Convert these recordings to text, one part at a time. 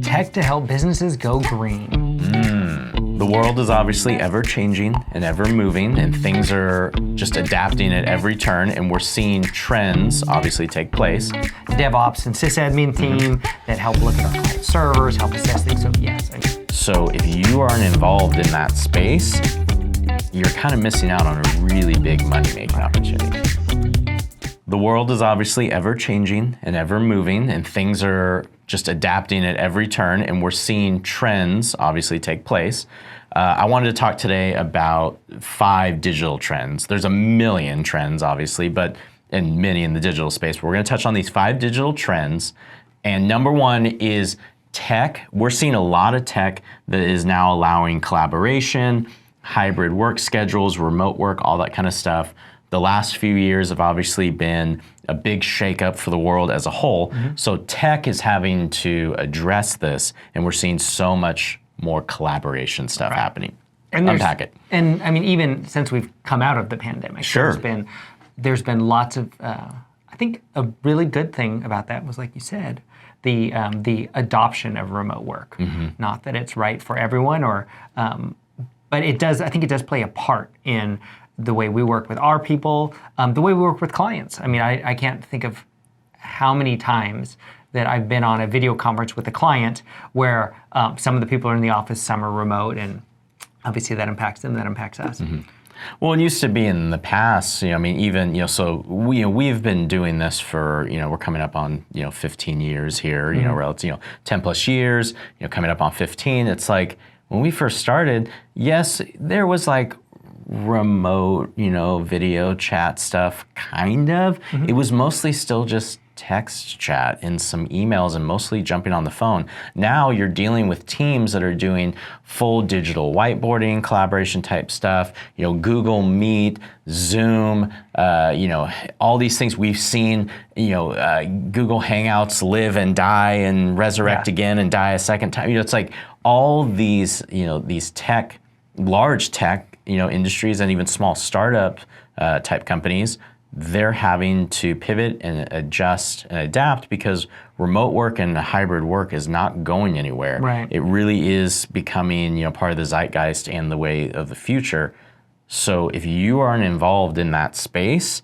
Tech to help businesses go green. The world is obviously ever changing and ever moving, and things are just adapting at every turn, and we're seeing trends obviously take place. DEVOPS and sysadmin team that help look at our client servers, help assess things. So yes. So if you aren't involved in that space, you're kind of missing out on a really big money-making opportunity. The world is obviously ever changing and ever moving, and things are just adapting at every turn, and we're seeing trends obviously take place. I wanted to talk today about 5 digital trends. There's a million trends, obviously, and many in the digital space. We're going to touch on these 5 digital trends, and number 1 is tech. We're seeing a lot of tech that is now allowing collaboration, hybrid work schedules, remote work, all that kind of stuff. The last few years have obviously been a big shakeup for the world as a whole. So tech is having to address this, and we're seeing so much more collaboration stuff happening. And unpack it. And I mean, even since we've come out of the pandemic, there's been lots of, I think a really good thing about that was, like you said, the adoption of remote work. Not that it's right for everyone, but it does. I think it does play a part in the way we work with our people, the way we work with clients. I mean, I can't think of how many times that I've been on a video conference with a client where some of the people are in the office, some are remote, and obviously that impacts them, that impacts us. Well, it used to be in the past, I mean, even, so we've been doing this for, we're coming up on, 15 years here, relative, 10 plus years, coming up on 15. It's like, when we first started, yes, there was like remote, video chat stuff, kind of. It was mostly still just text chat and some emails and mostly jumping on the phone. Now you're dealing with teams that are doing full digital whiteboarding, collaboration type stuff, Google Meet, Zoom, all these things we've seen, Google Hangouts live and die and resurrect again and die a second time. It's like all these, these tech, large tech, industries and even small startup type companies, they're having to pivot and adjust and adapt because remote work and hybrid work is not going anywhere. Right. It really is becoming, part of the zeitgeist and the way of the future. So if you aren't involved in that space,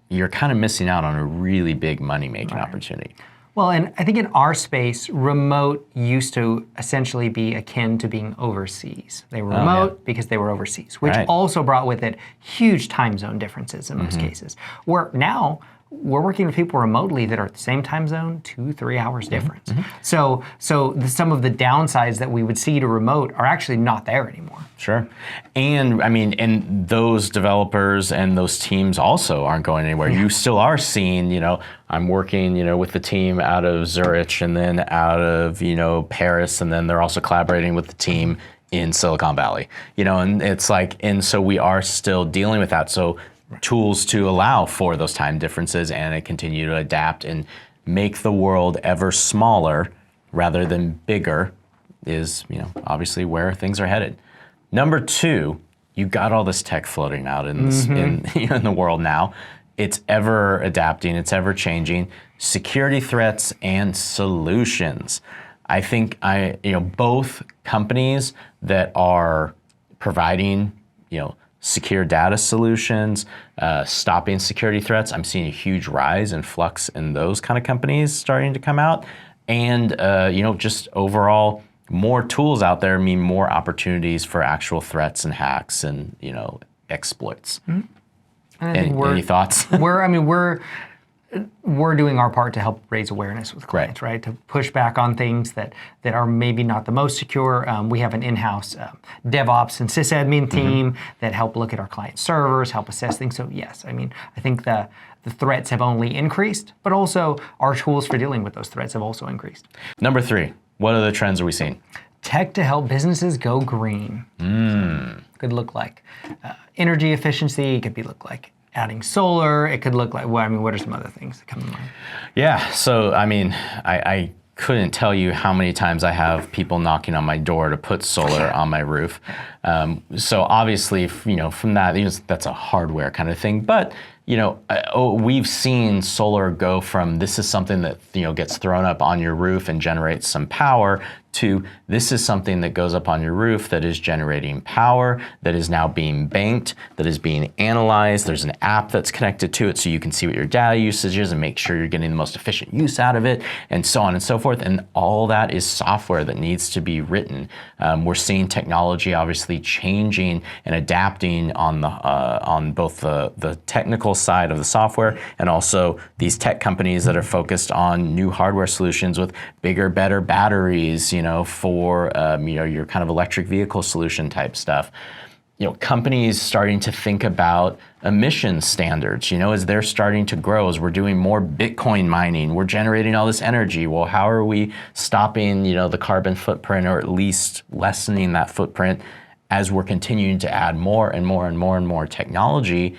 you're kind of missing out on a really big money-making opportunity. Well, and I think in our space, remote used to essentially be akin to being overseas. They were remote because they were overseas, which also brought with it huge time zone differences in most cases. Where now, we're working with people remotely that are at the same time zone, 2-3 hours difference. So some of the downsides that we would see to remote are actually not there anymore. Sure. And I mean, and those developers and those teams also aren't going anywhere. You still are seeing, I'm working, with the team out of Zurich and then out of, Paris, and then they're also collaborating with the team in Silicon Valley, and it's like, and so we are still dealing with that. So tools to allow for those time differences and continue to adapt and make the world ever smaller rather than bigger is, obviously where things are headed. Number 2, you got all this tech floating out in this, in the world now. It's ever adapting, it's ever changing. Security threats and solutions. I think both companies that are providing, secure data solutions, stopping security threats. I'm seeing a huge rise and flux in those kind of companies starting to come out. And, just overall, more tools out there mean more opportunities for actual threats and hacks and, exploits. Any thoughts? We're doing our part to help raise awareness with clients, right? To push back on things that are maybe not the most secure. We have an in-house DevOps and sysadmin team that help look at our client servers, help assess things. So yes, I think the threats have only increased, but also our tools for dealing with those threats have also increased. Number 3, what other trends are we seeing? Tech to help businesses go green. Could look like energy efficiency. It could look like adding solar. It could look like, what are some other things that come to mind? Yeah, so I couldn't tell you how many times I have people knocking on my door to put solar on my roof. So obviously, from that, that's a hardware kind of thing. But we've seen solar go from this is something that gets thrown up on your roof and generates some power to this is something that goes up on your roof that is generating power, that is now being banked, that is being analyzed. There's an app that's connected to it so you can see what your data usage is and make sure you're getting the most efficient use out of it, and so on and so forth. And all that is software that needs to be written. We're seeing technology obviously changing and adapting on both the technical side of the software and also these tech companies that are focused on new hardware solutions with bigger, better batteries, for your kind of electric vehicle solution type stuff. Companies starting to think about emission standards, as they're starting to grow, as we're doing more Bitcoin mining, we're generating all this energy. Well, how are we stopping, the carbon footprint, or at least lessening that footprint as we're continuing to add more and more and more and more technology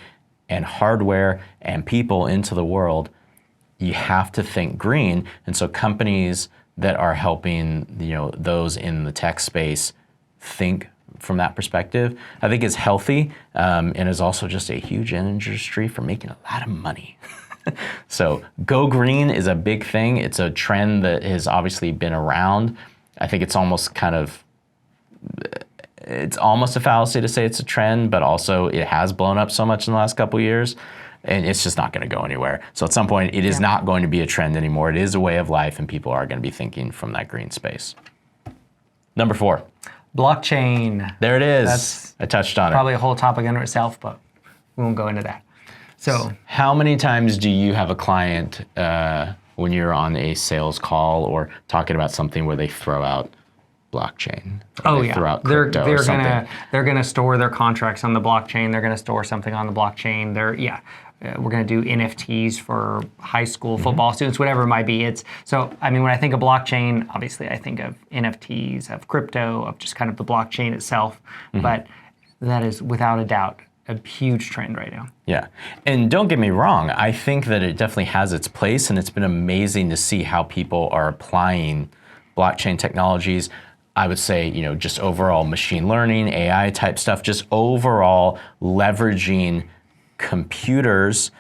and hardware and people into the world? You have to think green. And so companies that are helping, those in the tech space think from that perspective, I think is healthy, and is also just a huge industry for making a lot of money. So go green is a big thing. It's a trend that has obviously been around. I think it's almost a fallacy to say it's a trend, but also it has blown up so much in the last couple of years. And it's just not going to go anywhere. So at some point, it is not going to be a trend anymore. It is a way of life, and people are going to be thinking from that green space. Number 4. Blockchain. There it is. I touched on it. Probably a whole topic unto itself, but we won't go into that. So how many times do you have a client when you're on a sales call or talking about something where they throw out blockchain? Throw out crypto or something? They're gonna store their contracts on the blockchain. They're gonna store something on the blockchain. We're going to do NFTs for high school football students, whatever it might be. When I think of blockchain, obviously I think of NFTs, of crypto, of just kind of the blockchain itself. But that is without a doubt a huge trend right now. Yeah, and don't get me wrong, I think that it definitely has its place, and it's been amazing to see how people are applying blockchain technologies. I would say, just overall machine learning, AI type stuff, just overall leveraging computers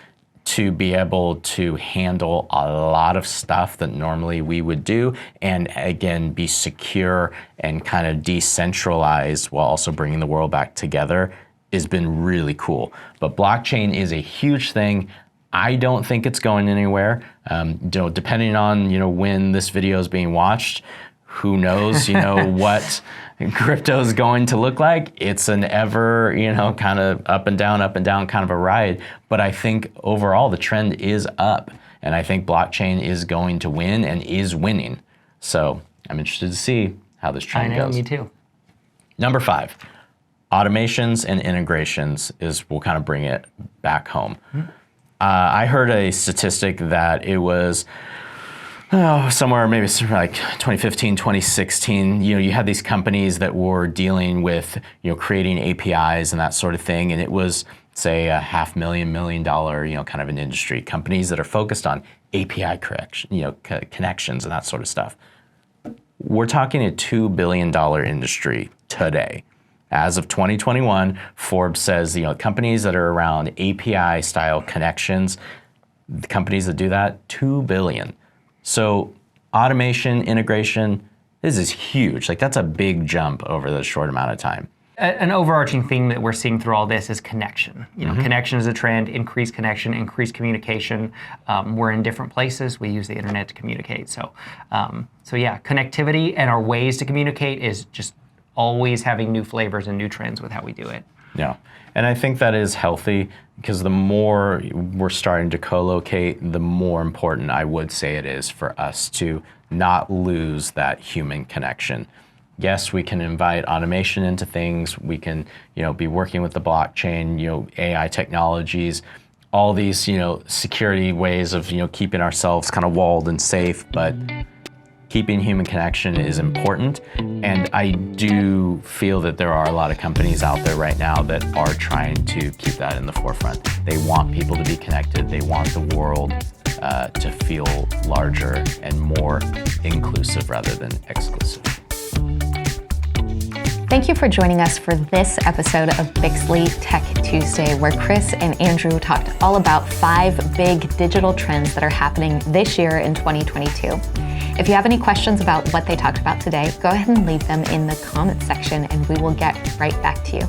to be able to handle a lot of stuff that normally we would do, and again, be secure and kind of decentralized while also bringing the world back together has been really cool. But blockchain is a huge thing. I don't think it's going anywhere. Depending on when this video is being watched, who knows, what crypto is going to look like. It's an ever, kind of up and down kind of a ride. But I think overall the trend is up, and I think blockchain is going to win and is winning. So I'm interested to see how this trend goes. Me too. Number 5, automations and integrations we'll kind of bring it back home. I heard a statistic that it was somewhere maybe like 2015, 2016, you had these companies that were dealing with, creating APIs and that sort of thing. And it was, say, a $500,000, $1 million, kind of an industry. Companies that are focused on API connections and that sort of stuff. We're talking a $2 billion industry today. As of 2021, Forbes says, companies that are around API style connections, the companies that do that, 2 billion. So automation, integration, this is huge. That's a big jump over the short amount of time. An overarching theme that we're seeing through all this is connection. Connection is a trend, increased connection, increased communication. We're in different places. We use the internet to communicate. So connectivity and our ways to communicate is just always having new flavors and new trends with how we do it. Yeah, and I think that is healthy, because the more we're starting to co-locate, the more important I would say it is for us to not lose that human connection. Yes, we can invite automation into things. We can, be working with the blockchain, AI technologies, all these, security ways of, keeping ourselves kind of walled and safe, but keeping human connection is important, and I do feel that there are a lot of companies out there right now that are trying to keep that in the forefront. They want people to be connected. They want the world to feel larger and more inclusive rather than exclusive. Thank you for joining us for this episode of Bixley Tech Tuesday, where Cris and Andrew talked all about 5 big digital trends that are happening this year in 2022. If you have any questions about what they talked about today, go ahead and leave them in the comments section and we will get right back to you.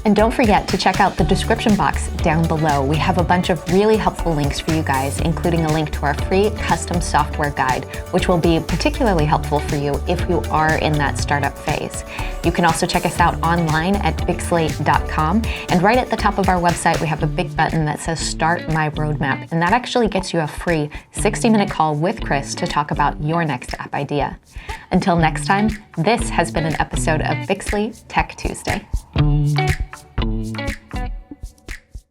And don't forget to check out the description box down below. We have a bunch of really helpful links for you guys, including a link to our free custom software guide, which will be particularly helpful for you if you are in that startup phase. You can also check us out online at bixley.com. And right at the top of our website, we have a big button that says Start My Roadmap. And that actually gets you a free 60-minute call with Cris to talk about your next app idea. Until next time, this has been an episode of Bixley Tech Tuesday.